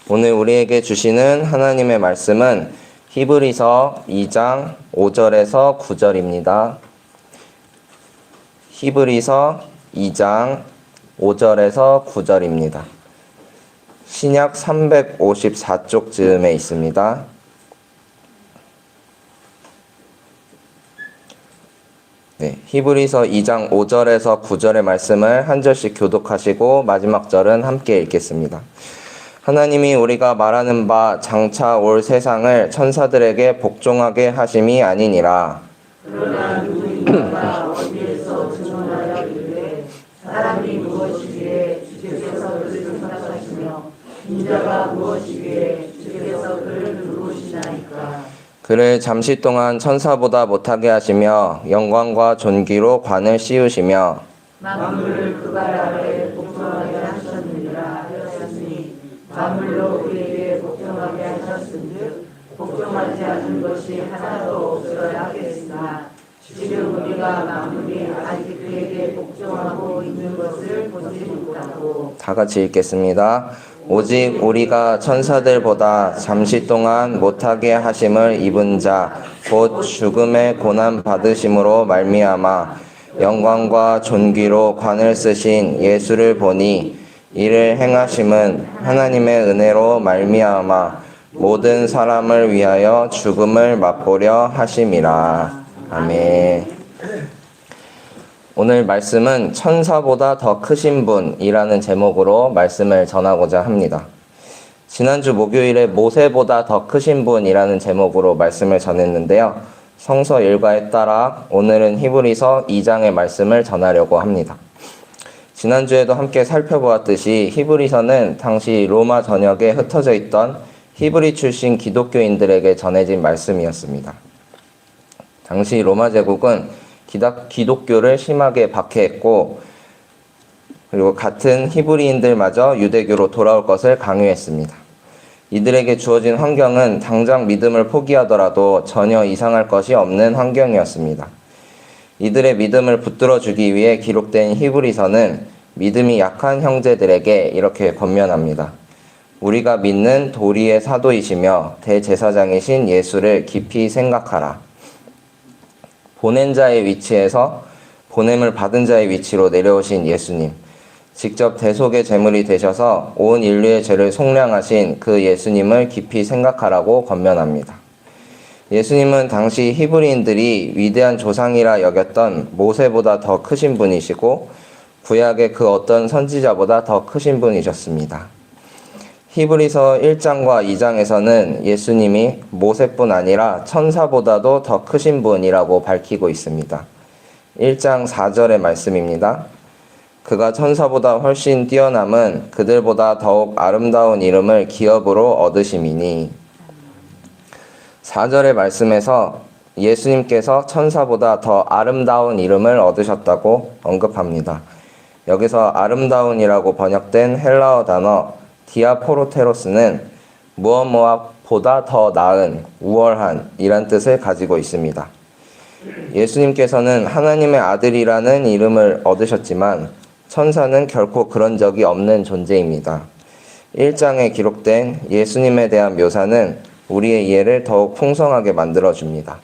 오늘 우리에게 주시는 하나님의 말씀은 히브리서 2장 5절에서 9절입니다. 히브리서 2장 5절에서 9절입니다. 신약 354쪽 즈음에 있습니다. 히브리서 2장 5절에서 9절의 말씀을 한 절씩 교독하시고 마지막 절은 함께 읽겠습니다. 하나님이 우리가 말하는 바 장차 올 세상을 천사들에게 복종하게 하심이 아니니라. 그러나 누구인가 어디에서 증언하여 이르되 사람이 무엇이기에 주께서 그를 생각하시며 인자가 무엇이기에 주께서 그를 부르시나이까. 그를 잠시 동안 천사보다 못하게 하시며 영광과 존귀로 관을 씌우시며 만물을 그발 아래 복종하게 하셨느니라 하였으니 만물로 우리에게 복종하게 하셨은즉 복종하지 않는 것이 하나도 없어야 하겠으나 지금 우리가 만물이 아직 그에게 복종하고 있는 것을 보지 못하고. 다 같이 읽겠습니다. 오직 우리가 천사들보다 잠시 동안 못하게 하심을 입은 자 곧 죽음의 고난 받으심으로 말미암아 영광과 존귀로 관을 쓰신 예수를 보니 이를 행하심은 하나님의 은혜로 말미암아 모든 사람을 위하여 죽음을 맛보려 하심이라. 아멘. 오늘 말씀은 천사보다 더 크신 분이라는 제목으로 말씀을 전하고자 합니다. 지난주 목요일에 모세보다 더 크신 분이라는 제목으로 말씀을 전했는데요. 성서 일과에 따라 오늘은 히브리서 2장의 말씀을 전하려고 합니다. 지난주에도 함께 살펴보았듯이 히브리서는 당시 로마 전역에 흩어져 있던 히브리 출신 기독교인들에게 전해진 말씀이었습니다. 당시 로마 제국은 기독교를 심하게 박해했고 그리고 같은 히브리인들마저 유대교로 돌아올 것을 강요했습니다. 이들에게 주어진 환경은 당장 믿음을 포기하더라도 전혀 이상할 것이 없는 환경이었습니다. 이들의 믿음을 붙들어주기 위해 기록된 히브리서는 믿음이 약한 형제들에게 이렇게 권면합니다. 우리가 믿는 도리의 사도이시며 대제사장이신 예수를 깊이 생각하라. 보낸 자의 위치에서 보냄을 받은 자의 위치로 내려오신 예수님, 직접 대속의 제물이 되셔서 온 인류의 죄를 속량하신 그 예수님을 깊이 생각하라고 권면합니다. 예수님은 당시 히브리인들이 위대한 조상이라 여겼던 모세보다 더 크신 분이시고 구약의 그 어떤 선지자보다 더 크신 분이셨습니다. 히브리서 1장과 2장에서는 예수님이 모세뿐 아니라 천사보다도 더 크신 분이라고 밝히고 있습니다. 1장 4절의 말씀입니다. 그가 천사보다 훨씬 뛰어남은 그들보다 더욱 아름다운 이름을 기업으로 얻으심이니. 4절의 말씀에서 예수님께서 천사보다 더 아름다운 이름을 얻으셨다고 언급합니다. 여기서 아름다운이라고 번역된 헬라어 단어 디아포로테로스는 무엇보다 더 나은, 우월한 이란 뜻을 가지고 있습니다. 예수님께서는 하나님의 아들이라는 이름을 얻으셨지만 천사는 결코 그런 적이 없는 존재입니다. 1장에 기록된 예수님에 대한 묘사는 우리의 이해를 더욱 풍성하게 만들어줍니다.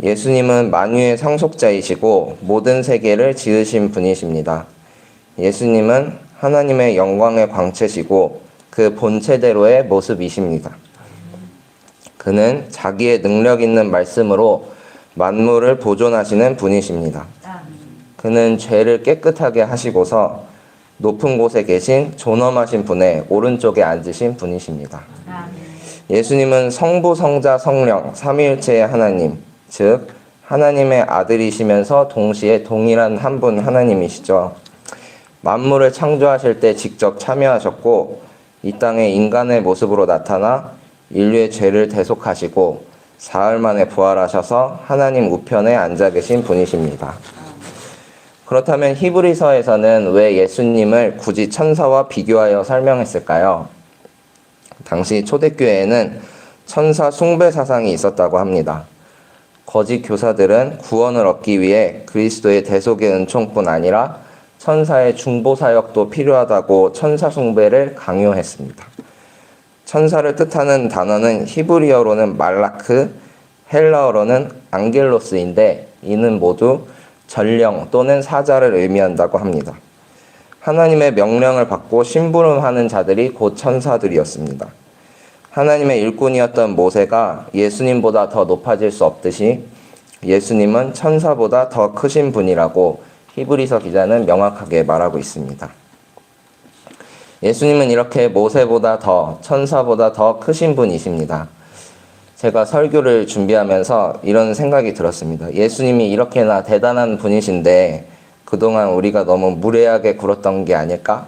예수님은 만유의 상속자이시고 모든 세계를 지으신 분이십니다. 예수님은 하나님의 영광의 광채시고 그 본체대로의 모습이십니다. 그는 자기의 능력 있는 말씀으로 만물을 보존하시는 분이십니다. 그는 죄를 깨끗하게 하시고서 높은 곳에 계신 존엄하신 분의 오른쪽에 앉으신 분이십니다. 예수님은 성부, 성자, 성령, 삼위일체의 하나님, 즉 하나님의 아들이시면서 동시에 동일한 한 분 하나님이시죠. 만물을 창조하실 때 직접 참여하셨고 이 땅에 인간의 모습으로 나타나 인류의 죄를 대속하시고 사흘 만에 부활하셔서 하나님 우편에 앉아 계신 분이십니다. 그렇다면 히브리서에서는 왜 예수님을 굳이 천사와 비교하여 설명했을까요? 당시 초대교회에는 천사 숭배 사상이 있었다고 합니다. 거짓 교사들은 구원을 얻기 위해 그리스도의 대속의 은총뿐 아니라 천사의 중보 사역도 필요하다고 천사 숭배를 강요했습니다. 천사를 뜻하는 단어는 히브리어로는 말라크, 헬라어로는 앙겔로스인데 이는 모두 전령 또는 사자를 의미한다고 합니다. 하나님의 명령을 받고 심부름하는 자들이 곧 천사들이었습니다. 하나님의 일꾼이었던 모세가 예수님보다 더 높아질 수 없듯이 예수님은 천사보다 더 크신 분이라고 히브리서 기자는 명확하게 말하고 있습니다. 예수님은 이렇게 모세보다 더, 천사보다 더 크신 분이십니다. 제가 설교를 준비하면서 이런 생각이 들었습니다. 예수님이 이렇게나 대단한 분이신데 그동안 우리가 너무 무례하게 굴었던 게 아닐까?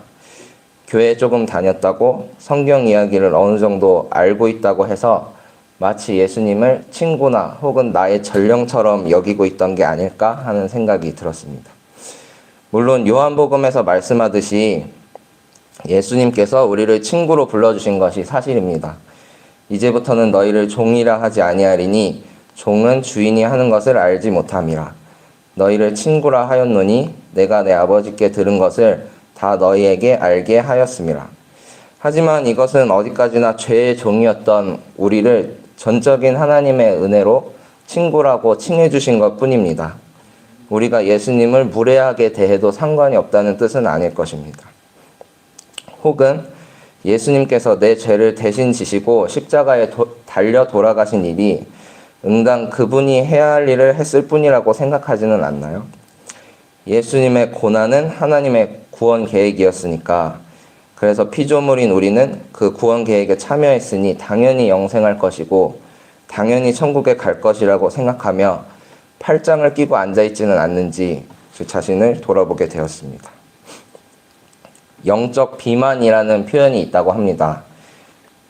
교회 조금 다녔다고 성경 이야기를 어느 정도 알고 있다고 해서 마치 예수님을 친구나 혹은 나의 전령처럼 여기고 있던 게 아닐까 하는 생각이 들었습니다. 물론 요한복음에서 말씀하듯이 예수님께서 우리를 친구로 불러주신 것이 사실입니다. 이제부터는 너희를 종이라 하지 아니하리니 종은 주인이 하는 것을 알지 못함이라. 너희를 친구라 하였노니 내가 내 아버지께 들은 것을 다 너희에게 알게 하였음이라. 하지만 이것은 어디까지나 죄의 종이었던 우리를 전적인 하나님의 은혜로 친구라고 칭해 주신 것 뿐입니다. 우리가 예수님을 무례하게 대해도 상관이 없다는 뜻은 아닐 것입니다. 혹은 예수님께서 내 죄를 대신 지시고 십자가에 달려 돌아가신 일이 응당 그분이 해야 할 일을 했을 뿐이라고 생각하지는 않나요? 예수님의 고난은 하나님의 구원 계획이었으니까, 그래서 피조물인 우리는 그 구원 계획에 참여했으니 당연히 영생할 것이고 당연히 천국에 갈 것이라고 생각하며 팔짱을 끼고 앉아있지는 않는지 제 자신을 돌아보게 되었습니다. 영적 비만이라는 표현이 있다고 합니다.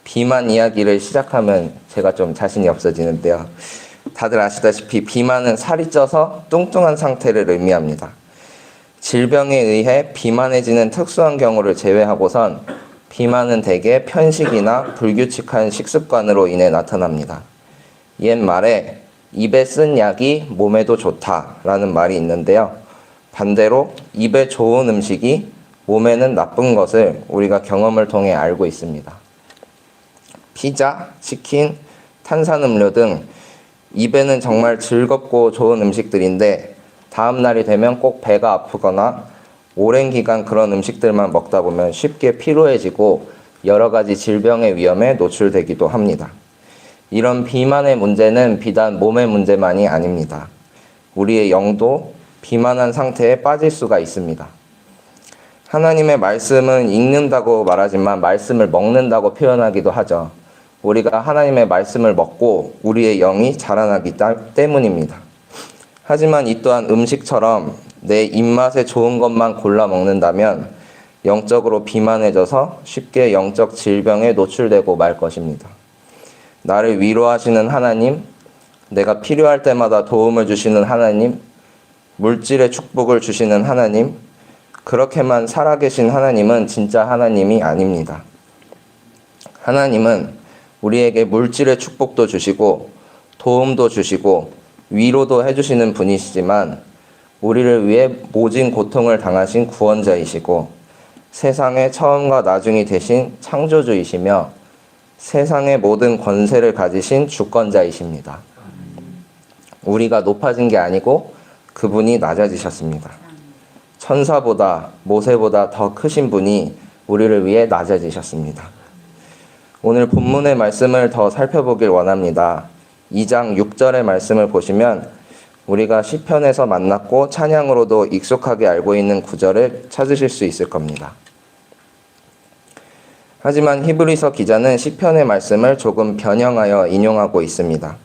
비만 이야기를 시작하면 제가 좀 자신이 없어지는데요. 다들 아시다시피 비만은 살이 쪄서 뚱뚱한 상태를 의미합니다. 질병에 의해 비만해지는 특수한 경우를 제외하고선 비만은 대개 편식이나 불규칙한 식습관으로 인해 나타납니다. 옛말에 입에 쓴 약이 몸에도 좋다라는 말이 있는데요. 반대로 입에 좋은 음식이 몸에는 나쁜 것을 우리가 경험을 통해 알고 있습니다. 피자, 치킨, 탄산음료 등 입에는 정말 즐겁고 좋은 음식들인데 다음 날이 되면 꼭 배가 아프거나 오랜 기간 그런 음식들만 먹다 보면 쉽게 피로해지고 여러 가지 질병의 위험에 노출되기도 합니다. 이런 비만의 문제는 비단 몸의 문제만이 아닙니다. 우리의 영도 비만한 상태에 빠질 수가 있습니다. 하나님의 말씀은 읽는다고 말하지만 말씀을 먹는다고 표현하기도 하죠. 우리가 하나님의 말씀을 먹고 우리의 영이 자라나기 때문입니다. 하지만 이 또한 음식처럼 내 입맛에 좋은 것만 골라 먹는다면 영적으로 비만해져서 쉽게 영적 질병에 노출되고 말 것입니다. 나를 위로하시는 하나님, 내가 필요할 때마다 도움을 주시는 하나님, 물질의 축복을 주시는 하나님, 그렇게만 살아계신 하나님은 진짜 하나님이 아닙니다. 하나님은 우리에게 물질의 축복도 주시고 도움도 주시고 위로도 해주시는 분이시지만 우리를 위해 모진 고통을 당하신 구원자이시고 세상의 처음과 나중이 되신 창조주이시며 세상의 모든 권세를 가지신 주권자이십니다. 우리가 높아진 게 아니고 그분이 낮아지셨습니다. 천사보다 모세보다 더 크신 분이 우리를 위해 낮아지셨습니다. 오늘 본문의 말씀을 더 살펴보길 원합니다. 2장 6절의 말씀을 보시면 우리가 시편에서 만났고 찬양으로도 익숙하게 알고 있는 구절을 찾으실 수 있을 겁니다. 하지만 히브리서 기자는 시편의 말씀을 조금 변형하여 인용하고 있습니다.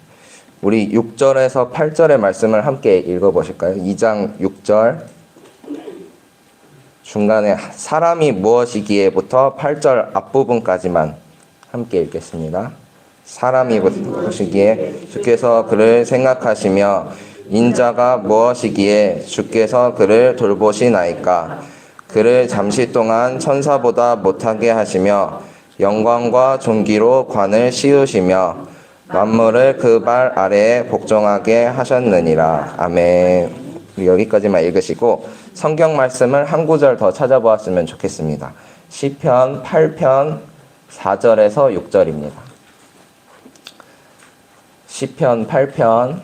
우리 6절에서 8절의 말씀을 함께 읽어보실까요? 2장 6절 중간에 사람이 무엇이기에부터 8절 앞부분까지만 함께 읽겠습니다. 사람이 무엇이기에 주께서 그를 생각하시며 인자가 무엇이기에 주께서 그를 돌보시나이까. 그를 잠시 동안 천사보다 못하게 하시며 영광과 존귀로 관을 씌우시며 만물을 그 발 아래에 복종하게 하셨느니라. 아멘. 여기까지만 읽으시고 성경 말씀을 한 구절 더 찾아보았으면 좋겠습니다. 시편 8편 4절에서 6절입니다. 시편 8편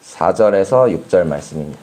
4절에서 6절 말씀입니다.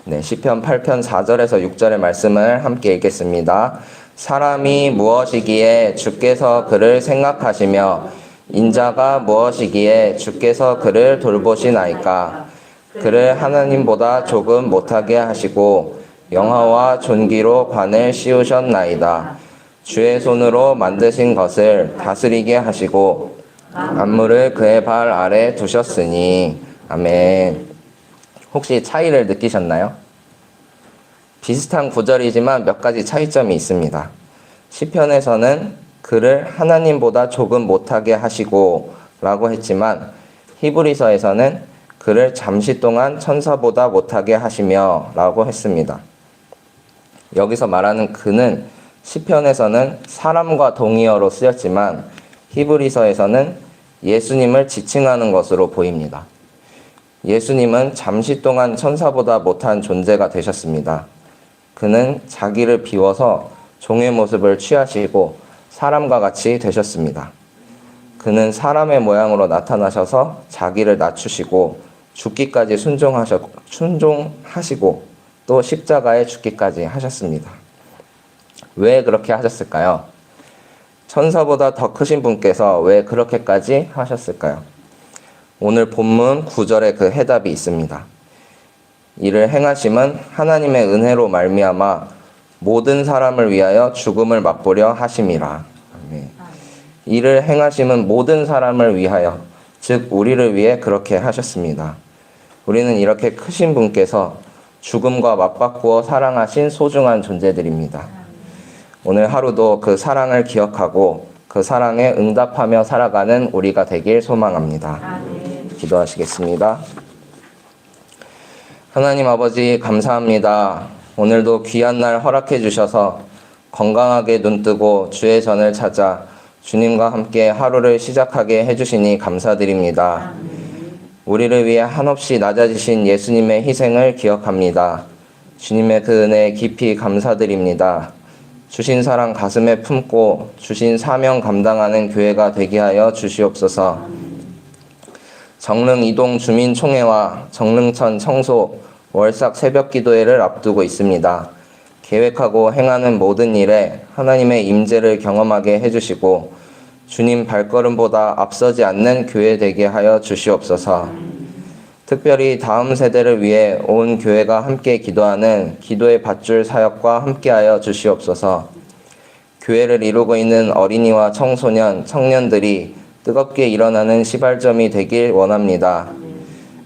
네, 시편 8편 4절에서 6절의 말씀을 함께 읽겠습니다. 사람이 무엇이기에 주께서 그를 생각하시며 인자가 무엇이기에 주께서 그를 돌보시나이까. 그를 하나님보다 조금 못하게 하시고 영화와 존귀로 관을 씌우셨나이다. 주의 손으로 만드신 것을 다스리게 하시고 만물을 그의 발 아래 두셨으니. 아멘. 혹시 차이를 느끼셨나요? 비슷한 구절이지만 몇 가지 차이점이 있습니다. 시편에서는 그를 하나님보다 조금 못하게 하시고 라고 했지만 히브리서에서는 그를 잠시 동안 천사보다 못하게 하시며 라고 했습니다. 여기서 말하는 그는 시편에서는 사람과 동의어로 쓰였지만 히브리서에서는 예수님을 지칭하는 것으로 보입니다. 예수님은 잠시 동안 천사보다 못한 존재가 되셨습니다. 그는 자기를 비워서 종의 모습을 취하시고 사람과 같이 되셨습니다. 그는 사람의 모양으로 나타나셔서 자기를 낮추시고 죽기까지 순종하시고 또 십자가에 죽기까지 하셨습니다. 왜 그렇게 하셨을까요? 천사보다 더 크신 분께서 왜 그렇게까지 하셨을까요? 오늘 본문 9절에 그 해답이 있습니다. 이를 행하심은 하나님의 은혜로 말미암아 모든 사람을 위하여 죽음을 맛보려 하심이라. 이를 행하심은 모든 사람을 위하여, 즉 우리를 위해 그렇게 하셨습니다. 우리는 이렇게 크신 분께서 죽음과 맞바꾸어 사랑하신 소중한 존재들입니다. 오늘 하루도 그 사랑을 기억하고 그 사랑에 응답하며 살아가는 우리가 되길 소망합니다. 기도하시겠습니다. 하나님 아버지 감사합니다. 오늘도 귀한 날 허락해 주셔서 건강하게 눈뜨고 주의 전을 찾아 주님과 함께 하루를 시작하게 해주시니 감사드립니다. 우리를 위해 한없이 낮아지신 예수님의 희생을 기억합니다. 주님의 그 은혜에 깊이 감사드립니다. 주신 사랑 가슴에 품고 주신 사명 감당하는 교회가 되게 하여 주시옵소서. 정릉 이동 주민총회와 정릉천 청소 월삭 새벽기도회를 앞두고 있습니다. 계획하고 행하는 모든 일에 하나님의 임재를 경험하게 해주시고 주님 발걸음보다 앞서지 않는 교회 되게 하여 주시옵소서. 특별히 다음 세대를 위해 온 교회가 함께 기도하는 기도의 밧줄 사역과 함께하여 주시옵소서. 교회를 이루고 있는 어린이와 청소년, 청년들이 뜨겁게 일어나는 시발점이 되길 원합니다.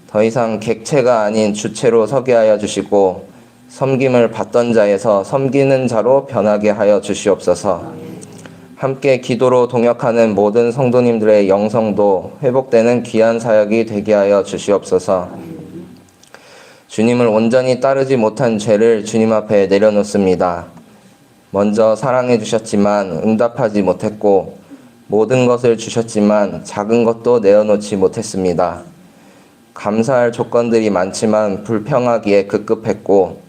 더 이상 객체가 아닌 주체로 서게 하여 주시고 섬김을 받던 자에서 섬기는 자로 변하게 하여 주시옵소서. 함께 기도로 동역하는 모든 성도님들의 영성도 회복되는 귀한 사역이 되게 하여 주시옵소서. 주님을 온전히 따르지 못한 죄를 주님 앞에 내려놓습니다. 먼저 사랑해 주셨지만 응답하지 못했고 모든 것을 주셨지만 작은 것도 내어놓지 못했습니다. 감사할 조건들이 많지만 불평하기에 급급했고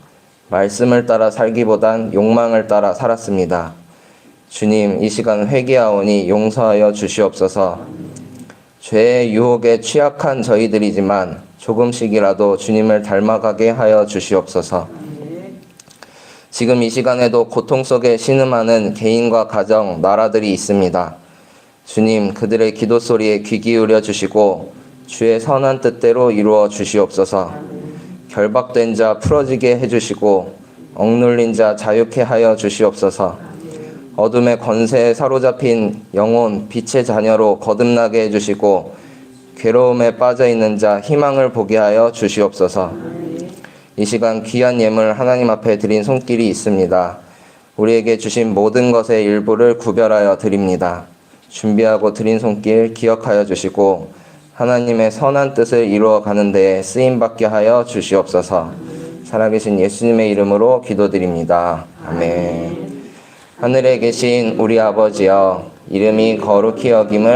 말씀을 따라 살기보단 욕망을 따라 살았습니다. 주님, 이 시간 회개하오니 용서하여 주시옵소서. 죄의 유혹에 취약한 저희들이지만 조금씩이라도 주님을 닮아가게 하여 주시옵소서. 지금 이 시간에도 고통 속에 신음하는 개인과 가정, 나라들이 있습니다. 주님, 그들의 기도 소리에 귀 기울여 주시고 주의 선한 뜻대로 이루어 주시옵소서. 결박된 자 풀어지게 해주시고 억눌린 자 자유케 하여 주시옵소서. 어둠의 권세에 사로잡힌 영혼, 빛의 자녀로 거듭나게 해주시고 괴로움에 빠져있는 자 희망을 보게 하여 주시옵소서. 이 시간 귀한 예물 하나님 앞에 드린 손길이 있습니다. 우리에게 주신 모든 것의 일부를 구별하여 드립니다. 준비하고 드린 손길 기억하여 주시고 하나님의 선한 뜻을 이루어 가는 데에 쓰임받게 하여 주시옵소서. 살아계신 예수님의 이름으로 기도드립니다. 아멘. 하늘에 계신 우리 아버지여, 이름이 거룩히 여김을